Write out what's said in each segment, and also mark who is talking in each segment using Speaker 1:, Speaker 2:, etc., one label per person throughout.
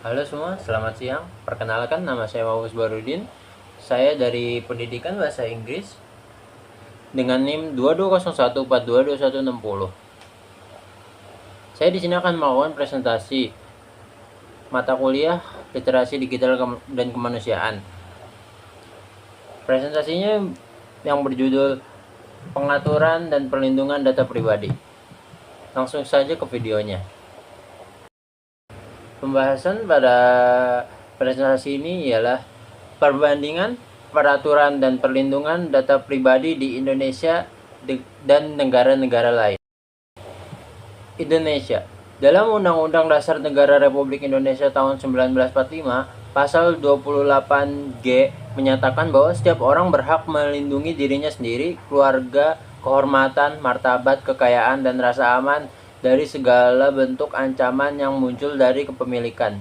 Speaker 1: Halo semua, selamat siang. Perkenalkan, nama saya Mawus Barudin. Saya dari Pendidikan Bahasa Inggris dengan NIM 2201422160. Saya di sini akan melakukan presentasi mata kuliah Literasi Digital dan Kemanusiaan. Presentasinya yang berjudul Pengaturan dan Perlindungan Data Pribadi. Langsung saja ke videonya. Pembahasan pada presentasi ini ialah perbandingan peraturan dan perlindungan data pribadi di Indonesia dan negara-negara lain. Indonesia. Dalam Undang-Undang Dasar Negara Republik Indonesia tahun 1945, pasal 28G menyatakan bahwa setiap orang berhak melindungi dirinya sendiri, keluarga, kehormatan, martabat, kekayaan, dan rasa aman dari segala bentuk ancaman yang muncul dari kepemilikan.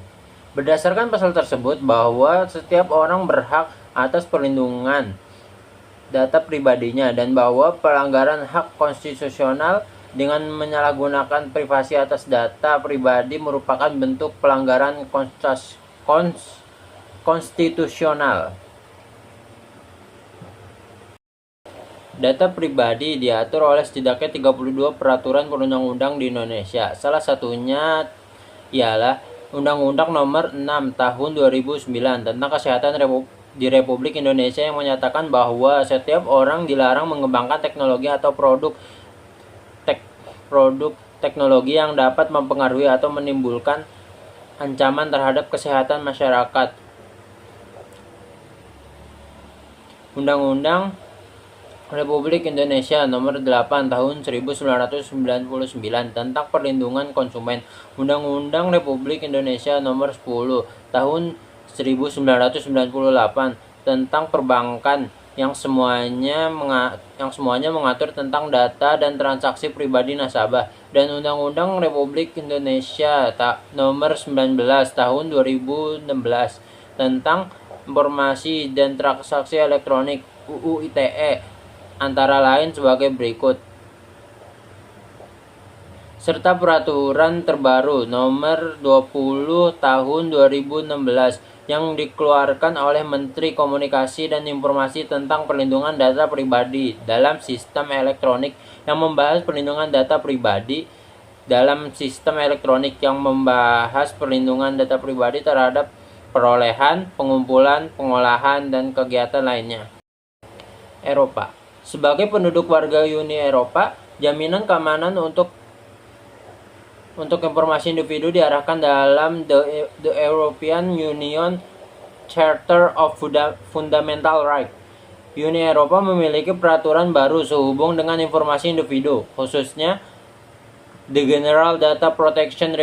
Speaker 1: Berdasarkan pasal tersebut bahwa setiap orang berhak atas perlindungan data pribadinya dan bahwa pelanggaran hak konstitusional dengan menyalahgunakan privasi atas data pribadi merupakan bentuk pelanggaran konstitusional. Data pribadi diatur oleh setidaknya 32 peraturan perundang-undang di Indonesia. Salah satunya ialah Undang-Undang Nomor 6 Tahun 2009 tentang Kesehatan di Republik Indonesia yang menyatakan bahwa setiap orang dilarang mengembangkan teknologi atau produk teknologi yang dapat mempengaruhi atau menimbulkan ancaman terhadap kesehatan masyarakat. Undang-Undang Republik Indonesia Nomor 8 Tahun 1999 tentang Perlindungan Konsumen. Undang-Undang Republik Indonesia Nomor 10 Tahun 1998 tentang Perbankan yang semuanya mengatur tentang data dan transaksi pribadi nasabah, dan Undang-Undang Republik Indonesia Nomor 19 Tahun 2016 tentang Informasi dan Transaksi Elektronik (UU ITE) antara lain sebagai berikut. Serta peraturan terbaru nomor 20 tahun 2016 yang dikeluarkan oleh Menteri Komunikasi dan Informasi tentang perlindungan data pribadi dalam sistem elektronik yang membahas perlindungan data pribadi dalam sistem elektronik yang membahas perlindungan data pribadi terhadap perolehan, pengumpulan, pengolahan, dan kegiatan lainnya. Eropa. Sebagai penduduk warga Uni Eropa, jaminan keamanan untuk informasi individu diarahkan dalam The European Union Charter of Fundamental Rights. Uni Eropa memiliki peraturan baru sehubung dengan informasi individu, khususnya The General Data Protection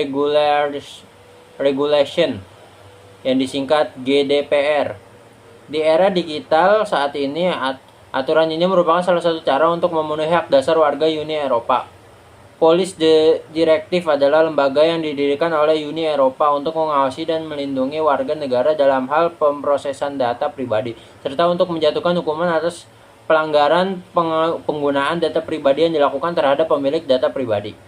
Speaker 1: Regulation, yang disingkat GDPR. Di era digital saat ini, aturan ini merupakan salah satu cara untuk memenuhi hak dasar warga Uni Eropa. Police Directive adalah lembaga yang didirikan oleh Uni Eropa untuk mengawasi dan melindungi warga negara dalam hal pemrosesan data pribadi, serta untuk menjatuhkan hukuman atas pelanggaran penggunaan data pribadi yang dilakukan terhadap pemilik data pribadi.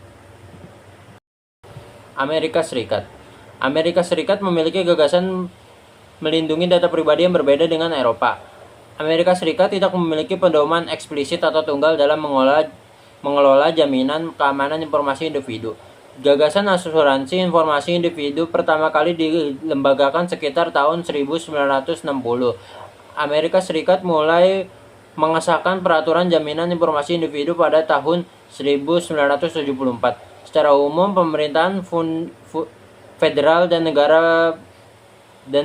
Speaker 1: Amerika Serikat. Amerika Serikat memiliki gagasan melindungi data pribadi yang berbeda dengan Eropa. Amerika Serikat tidak memiliki pedoman eksplisit atau tunggal dalam mengelola jaminan keamanan informasi individu. Gagasan asuransi informasi individu pertama kali dilembagakan sekitar tahun 1960. Amerika Serikat mulai mengesahkan peraturan jaminan informasi individu pada tahun 1974. Secara umum, pemerintahan federal dan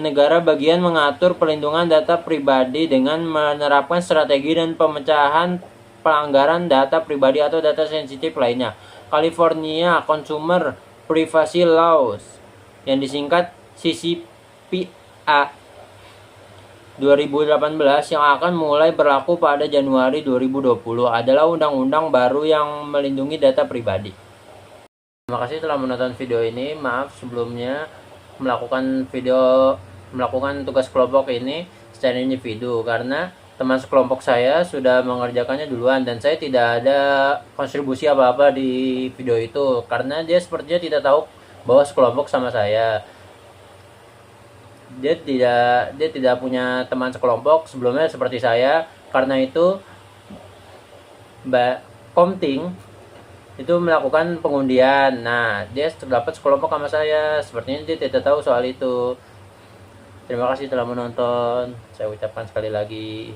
Speaker 1: negara bagian mengatur perlindungan data pribadi dengan menerapkan strategi dan pemecahan pelanggaran data pribadi atau data sensitif lainnya. California Consumer Privacy Laws, yang disingkat CCPA 2018, yang akan mulai berlaku pada Januari 2020, adalah undang-undang baru yang melindungi data pribadi. Terima kasih telah menonton video ini. Maaf sebelumnya melakukan tugas kelompok ini secara individu karena teman sekelompok saya sudah mengerjakannya duluan dan saya tidak ada kontribusi apa-apa di video itu karena dia sepertinya tidak tahu bahwa sekelompok sama saya. dia tidak punya teman sekelompok sebelumnya seperti saya. Karena itu Mbak Komting itu melakukan pengundian. Nah, dia dapat sekelompok sama saya. Sepertinya dia tidak tahu soal itu. Terima kasih telah menonton. Saya ucapkan sekali lagi.